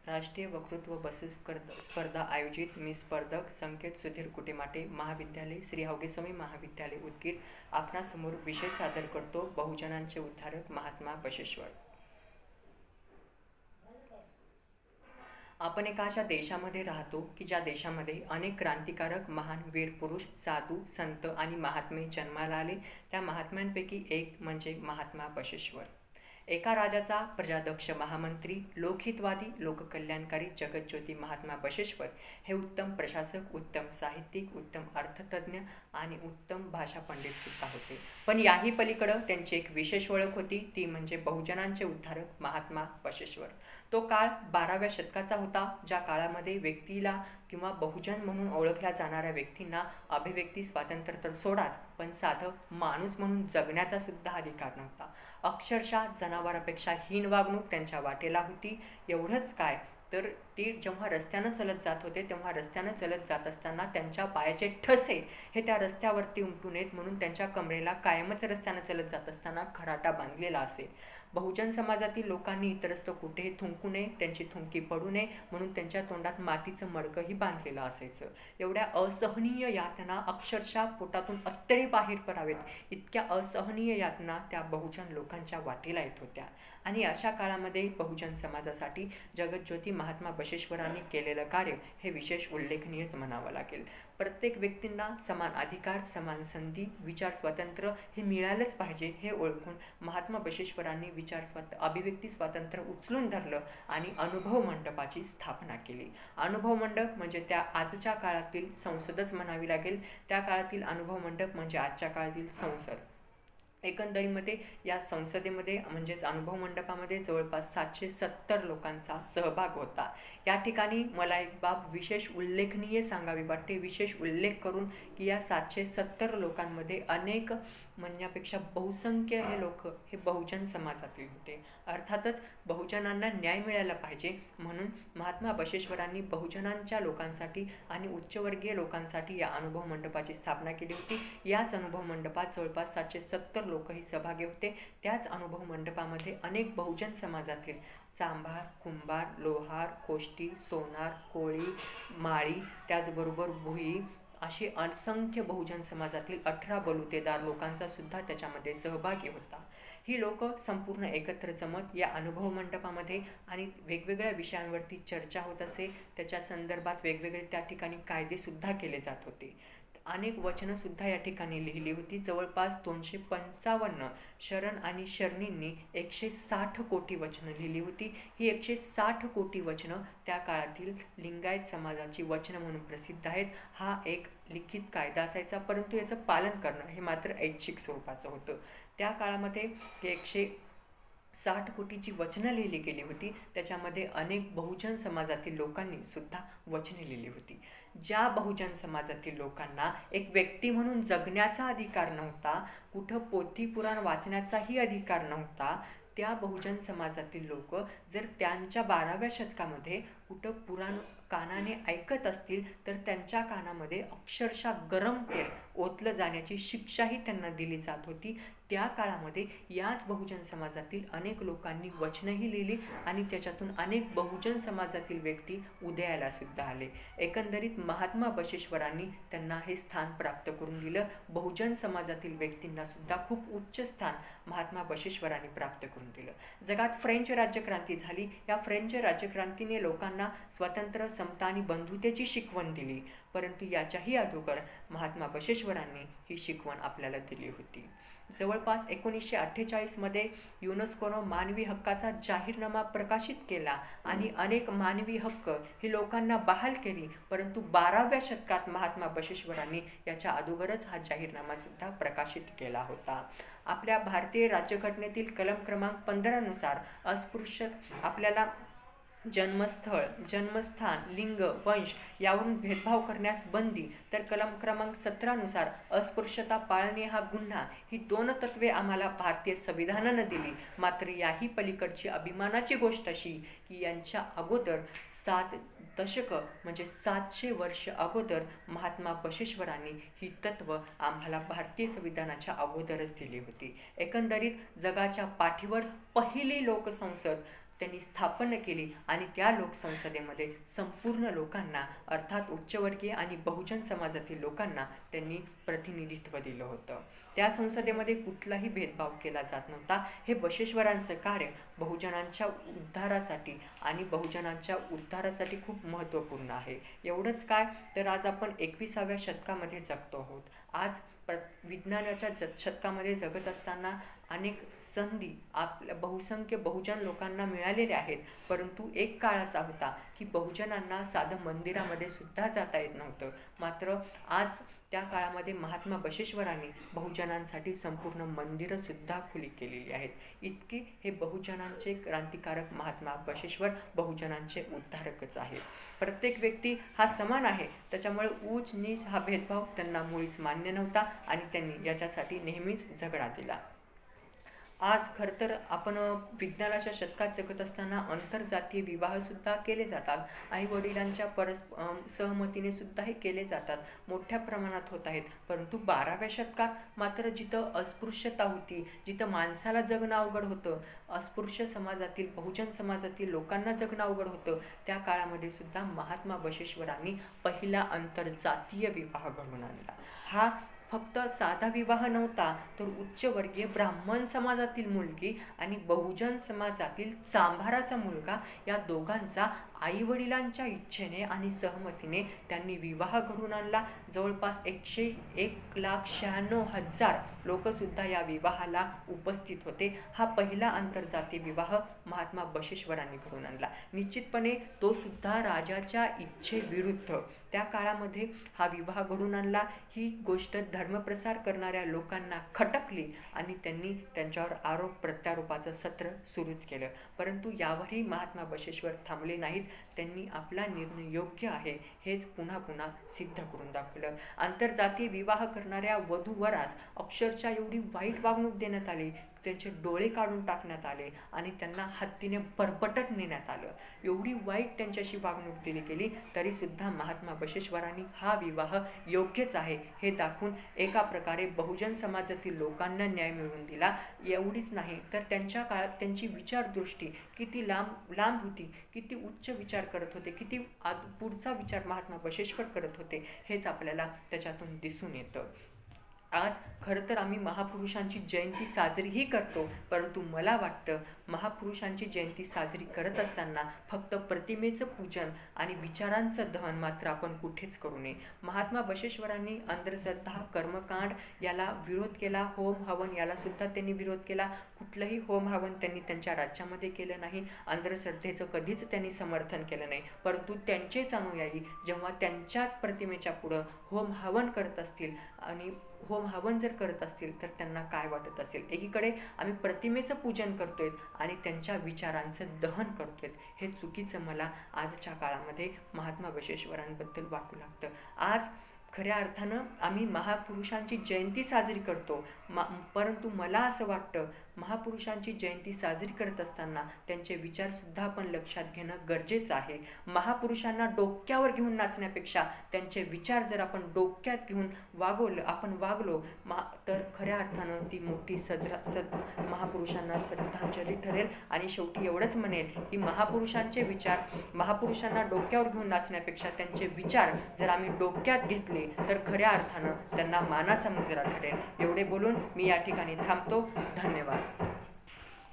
राष्ट्रीय वक्तृत्व स्पर्धा आयोजित मी स्पर्धक संकेत सुधीर कुटेमाटे महाविद्यालय श्री अवघेस्वामी महाविद्यालय उदगीर आपणासमोर विषय सादर करतो बहुजनांचे उद्धारक महात्मा बसवेश्वर। आपण एका अशा देशामध्ये राहतो की ज्या देशामध्ये अनेक क्रांतिकारक महान वीर पुरुष साधू संत आणि महात्मे जन्माला आले। त्या महात्म्यांपैकी एक म्हणजे महात्मा बसवेश्वर। एका राजाचा प्रजादक्ष महामंत्री लोकहितवादी लोककल्याणकारी जगज्योती महात्मा बसवेश्वर हे उत्तम प्रशासक उत्तम साहित्यिक उत्तम अर्थतज्ञ आणि उत्तम भाषा पंडित सुद्धा होते। पण याही पलीकडे त्यांची एक विशेष ओळख होती, ती म्हणजे बहुजनांचे उद्धारक महात्मा बसवेश्वर। तो काळ 12व्या शतकाचा होता, ज्या काळामध्ये व्यक्तीला किंवा बहुजन म्हणून ओळखल्या जाणाऱ्या व्यक्तींना अभिव्यक्ती स्वातंत्र्य तर सोडाच, पण साधं माणूस म्हणून जगण्याचा सुद्धा अधिकार नव्हता। अक्षरशः जनावरापेक्षा हीन वागणूक त्यांच्या वाटेला होती। एवढंच काय तर ते जेव्हा रस्त्यानं चलत जात होते तेव्हा रस्त्यानं चलत जात असताना त्यांच्या पायाचे ठसे हे त्या रस्त्यावरती उमटू नयेत म्हणून त्यांच्या कमरेला कायमच रस्त्यानं चलत जात असताना खराटा बांधलेला असे। बहुजन समाजातील लोकांनी इतरस्त कुठेही थुंकू नये, त्यांची थुंकी पडू नये म्हणून त्यांच्या तोंडात मातीचं मडकंही बांधलेलं असायचं। एवढ्या असहनीय यातना अक्षरशः पोटातून अत्तरे बाहेर पडावेत इतक्या असहनीय यातना त्या बहुजन लोकांच्या वाटेला येत होत्या। आणि अशा काळामध्ये बहुजन समाजासाठी जगज्योती महात्मा बसवेश्वरांनी केलेलं कार्य हे विशेष उल्लेखनीयच म्हणावं लागेल। प्रत्येक व्यक्तींना समान अधिकार समान संधी विचार स्वातंत्र्य हे मिळालंच पाहिजे हे ओळखून महात्मा बसवेश्वरांनी अभिव्यक्ती स्वातंत्र्य उचलून धरलं आणि अनुभव मंडपाची स्थापना केली। अनुभव मंडप म्हणजे त्या आजच्या काळातील संसदच म्हणावी लागेल। त्या काळातील अनुभव मंडप म्हणजे आजच्या काळातील संसद। एकंदरीमध्ये या संसदेमध्ये म्हणजेच अनुभव मंडपामध्ये जवळपास 770 लोकांचा सहभाग होता। या ठिकाणी मला एक बाब विशेष उल्लेखनीय सांगावी वाटते, विशेष उल्लेख करून की या 770 लोकांमध्ये अनेक म्हणण्यापेक्षा बहुसंख्य हे लोक हे बहुजन समाजातील होते। अर्थातच बहुजनांना न्याय मिळाला पाहिजे म्हणून महात्मा बसवेश्वरांनी बहुजनांच्या लोकांसाठी आणि उच्चवर्गीय लोकांसाठी या अनुभव मंडपाची स्थापना केली होती। याच अनुभव मंडपात जवळपास 770 लोकही सहभागी होते। त्याच अनुभव मंडपामध्ये अनेक बहुजन समाजातील चांभार कुंभार लोहार कोष्टी सोनार कोळी माळी त्याचबरोबर भुई असे असंख्य बहुजन समाजातील 18 बलुतेदार लोकांचा सुद्धा त्याच्यामध्ये सहभागी होता। ही लोक संपूर्ण एकत्र जमत या अनुभव मंडपामध्ये आणि वेगवेगळ्या विषयांवरती चर्चा होत असे। त्याच्या संदर्भात वेगवेगळे त्या ठिकाणी कायदे सुद्धा केले जात होते। अनेक वचनं सुद्धा या ठिकाणी लिहिली होती। जवळपास 255 शरण आणि शरणींनी 160 कोटी वचनं लिहिली होती। ही 160 कोटी वचनं त्या काळातील लिंगायत समाजाची वचनं म्हणून प्रसिद्ध आहेत। हा एक लिखित कायदा असायचा, परंतु याचं पालन करणं हे मात्र ऐच्छिक स्वरूपाचं होतं। त्या काळामध्ये 160 कोटीची वचनं लिहिली गेली होती। त्याच्यामध्ये अनेक बहुजन समाजातील लोकांनी सुद्धा वचने लिहिली होती। ज्या बहुजन समाजातील लोकांना एक व्यक्ती म्हणून जगण्याचा अधिकार नव्हता, कुठं पोथी पुराण वाचण्याचाही अधिकार नव्हता, त्या बहुजन समाजातील लोक जर त्यांच्या 12व्या शतकामध्ये कुठं पुराण कानाने ऐकत असतील तर त्यांच्या कानामध्ये अक्षरशः गरम तेल ओतलं जाण्याची शिक्षाही त्यांना दिली जात होती। त्या काळामध्ये याच बहुजन समाजातील अनेक लोकांनी वचनही लिहिली आणि त्याच्यातून अनेक बहुजन समाजातील व्यक्ती उदयाला सुद्धा आले। एकंदरीत महात्मा बसवेश्वरांनी त्यांना हे स्थान प्राप्त करून दिलं। बहुजन समाजातील व्यक्तींना सुद्धा खूप उच्च स्थान महात्मा बसवेश्वरांनी प्राप्त करून दिलं। जगात फ्रेंच राज्यक्रांती झाली। या फ्रेंच राज्यक्रांतीने लोकांना स्वातंत्र्य समता आणि बंधुतेची शिकवण दिली, परंतु याच्याही अगोदर महात्मा बसवेश्वरांनी ही शिकवण आपल्याला दिली होती। जवळपास 1948 मध्ये युनेस्कोनं मानवी हक्काचा जाहीरनामा प्रकाशित केला आणि अनेक मानवी हक्क ही लोकांना बहाल केली, परंतु 12व्या शतकात महात्मा बसवेश्वरांनी याच्या अगोदरच हा जाहीरनामा सुद्धा प्रकाशित केला होता। आपल्या भारतीय राज्यघटनेतील कलम क्रमांक 15 नुसार अस्पृश्य आपल्याला जन्मस्थळ जन्मस्थान लिंग वंश यावरून भेदभाव करण्यास बंदी, तर कलम क्रमांक 17 नुसार अस्पृश्यता पाळणे हा गुन्हा, ही 2 तत्वे आम्हाला भारतीय संविधानानं दिली। मात्र याही पलीकडची अभिमानाची गोष्ट अशी की यांच्या अगोदर 7 दशकं म्हणजे 700 वर्ष अगोदर महात्मा बसवेश्वरांनी ही तत्व आम्हाला भारतीय संविधानाच्या अगोदरच दिली होती। एकंदरीत जगाच्या पाठीवर पहिली लोकसंसद त्यांनी स्थापन केली आणि त्या लोकसंसदेमध्ये संपूर्ण लोकांना अर्थात उच्चवर्गीय आणि बहुजन समाजातील लोकांना त्यांनी प्रतिनिधित्व दिलं होतं. त्या संसदेमध्ये कुठलाही भेदभाव केला जात नव्हता. हे बसवेश्वरांचं कार्य बहुजनांच्या उद्धारासाठी खूप महत्त्वपूर्ण आहे. एवढंच काय तर आज आपण 21व्या शतकामध्ये जगतो आहोत. आज विज्ञानाच्या शतकामध्ये जगत असताना अनेक संधी आपल्या बहुसंख्य बहुजन लोकांना मिळालेल्या आहेत. परंतु एक काळ असा होता की बहुजनांना साधं मंदिरामध्ये सुद्धा जाता येत नव्हतं. मात्र आज त्या काळामध्ये महात्मा बसवेश्वरांनी बहुजनांसाठी संपूर्ण मंदिरं सुद्धा खुली केलेली आहेत. इतकी हे बहुजनांचे क्रांतिकारक महात्मा बसवेश्वर बहुजनांचे उद्धारकच आहेत. प्रत्येक व्यक्ती हा समान आहे, त्याच्यामुळे उच्च नीच हा भेदभाव त्यांना मुळीच मान्य नव्हता आणि त्यांनी याच्यासाठी नेहमीच झगडा दिला. आज खरं तर आपण विज्ञानाच्या शतकात जगत असताना आंतरजातीय विवाहसुद्धा केले जातात. आई वडिलांच्या सहमतीने सुद्धा हे केले जातात, मोठ्या प्रमाणात होत आहेत. परंतु 12व्या शतकात मात्र जिथं अस्पृश्यता होती, जिथं माणसाला जगणं अवघड होतं, अस्पृश्य समाजातील बहुजन समाजातील लोकांना जगणं अवघड होतं, त्या काळामध्ये सुद्धा महात्मा बसवेश्वरांनी पहिला आंतरजातीय विवाह घडवून आणला. हा फक्त साधा विवाह नव्हता, तर उच्चवर्गीय ब्राह्मण समाजातील मुलगी आणि बहुजन समाजातील चांभाराचा मुलगा या दोघांचा आईवडिलांच्या इच्छेने आणि सहमतीने त्यांनी विवाह घडवून आणला. जवळपास 1,96,000 लोकसुद्धा या विवाहाला उपस्थित होते. हा पहिला आंतरजातीय विवाह महात्मा बसवेश्वरांनी घडवून आणला. निश्चितपणे तो सुद्धा राजाच्या इच्छेविरुद्ध त्या काळामध्ये हा विवाह घडवून आणला. ही गोष्ट धर्मप्रसार करणाऱ्या लोकांना खटकली आणि त्यांनी त्यांच्यावर आरोप प्रत्यारोपाचं सत्र सुरूच केलं. परंतु यावरही महात्मा बसवेश्वर थांबले नाहीत. त्यांनी आपला निर्णय योग्य आहे हेच पुन्हा पुन्हा सिद्ध करून दाखवलं. आंतरजातीय विवाह करणाऱ्या वधूवरास अक्षरशः एवढी वाईट वागणूक देण्यात आली, त्यांचे डोळे काढून टाकण्यात आले आणि त्यांना हत्तीने बरबटत नेण्यात आलं. एवढी वाईट त्यांच्याशी वागणूक दिली गेली, तरी सुद्धा महात्मा बसवेश्वरांनी हा विवाह योग्यच आहे हे दाखवून एका प्रकारे बहुजन समाजातील लोकांना न्याय मिळवून दिला. एवढीच नाही तर त्यांच्या काळात त्यांची विचारदृष्टी किती लांब होती, किती उच्च विचार करत होते, किती पुढचा विचार महात्मा बसवेश्वर करत होते हेच आपल्याला त्याच्यातून दिसून येतं. आज खरं तर आम्ही महापुरुषांची जयंती साजरीही करतो, परंतु मला वाटतं महापुरुषांची जयंती साजरी करत असताना फक्त प्रतिमेचं पूजन आणि विचारांचं दहन मात्र आपण कुठेच करू नये. महात्मा बसवेश्वरांनी अंधश्रद्धा, कर्मकांड याला विरोध केला. होम हवन याला सुद्धा त्यांनी विरोध केला. कुठलंही होम हवन त्यांनी त्यांच्या राज्यामध्ये केलं नाही. अंधश्रद्धेचं कधीच त्यांनी समर्थन केलं नाही. परंतु त्यांचेच अनुयायी जेव्हा त्यांच्याच प्रतिमेच्या पुढं होम हवन करत असतील आणि होम हवन जर करत असतील तर त्यांना काय वाटत असेल. एकीकडे आम्ही प्रतिमेचं पूजन करतोय आणि त्यांच्या विचारांचं दहन करतोय, हे चुकीचं मला आजच्या काळामध्ये महात्मा बसवेश्वरांबद्दल वाटू लागतं. आज खऱ्या अर्थानं आम्ही महापुरुषांची जयंती साजरी करतो, परंतु मला असं वाटतं महापुरुषांची जयंती साजरी करत असताना त्यांचे विचारसुद्धा आपण लक्षात घेणं गरजेचं आहे. महापुरुषांना डोक्यावर घेऊन नाचण्यापेक्षा त्यांचे विचार जर आपण डोक्यात घेऊन वागलो तर खऱ्या अर्थानं ती मोठी महापुरुषांना श्रद्धांजली ठरेल. आणि शेवटी एवढंच म्हणेल की महापुरुषांचे विचार महापुरुषांना डोक्यावर घेऊन नाचण्यापेक्षा त्यांचे विचार जर आम्ही डोक्यात घेतले तर खऱ्या अर्थानं त्यांना मानाचा मुजरा ठरेल. एवढे बोलून मी या ठिकाणी थांबतो. धन्यवाद.